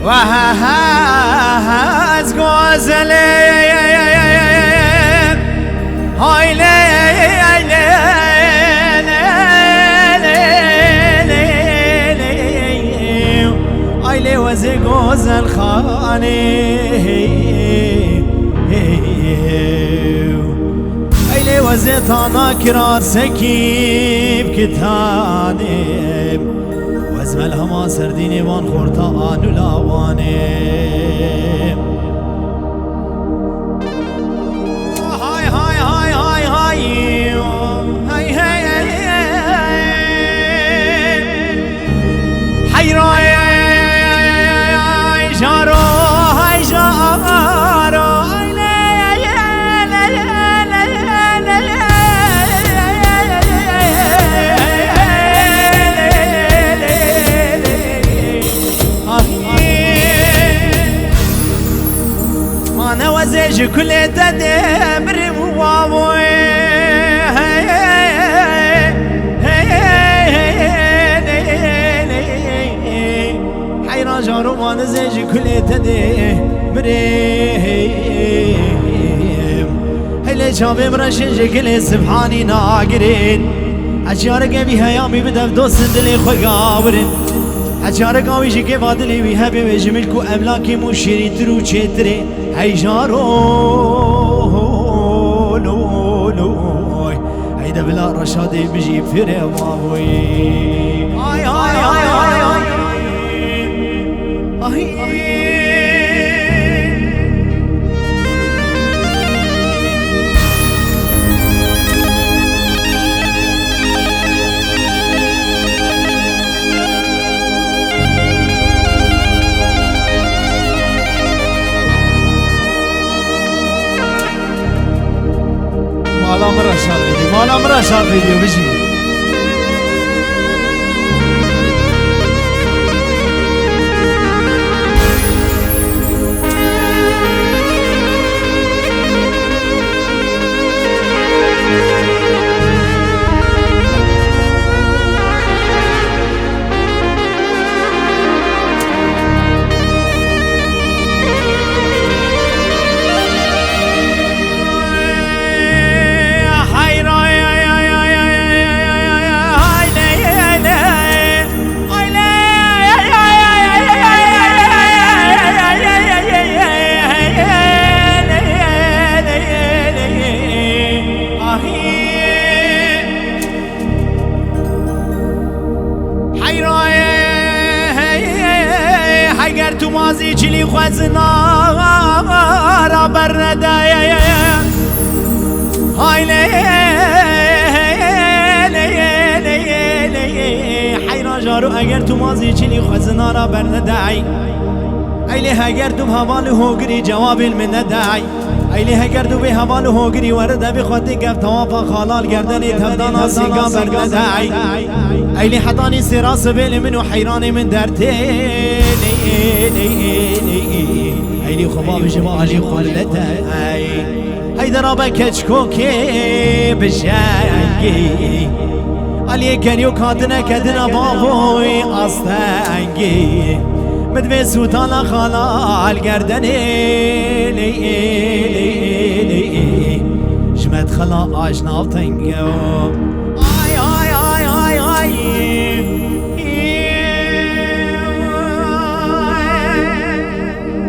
وهز غزله هایله هایله وزه غزل خانه هایله وزه تانا کرار سکیب کتانه وزمل هما سردین وان خورتا آنو لاوانه های های های های های های های های رای جارو های جارو أنا وزيج كل تدمر واوي حيران جارو وانا زيج كل تدمر هلا شابي مرشج كل سبحاني ناقرين أشارك بها يامي بدف دوست دلي خقاورين أشارك آويش كيف عدلي بها بمجملكو أملاكي مشيري ترو چتري هاي جارو لو لو هيدا بلا رشادي بجيب فري ماوي هاي هاي هاي هاي هاي مالا مرا شاد ویدیو بجی اگر تو مازی چلی خوزنا را برندای های حیران جارو اگر تو مازی چلی خوزنا را برندای ایلی اگر تو حوال هوگری جواب من ندای ایلی اگر تو به حوال هوگری ورده بخواد گفت توافا خالال گردنی تبدان آسیگا برندای ایلی حتانی سراس بیل منو حیران من درته ایلی خباب جما علی خلته ای درابه کچکو که بجنگی علی کنیو کادنه کدنه باقوی آستنگی مدوی سوتانا خالال گردنی جمد خلا آشناو تنگو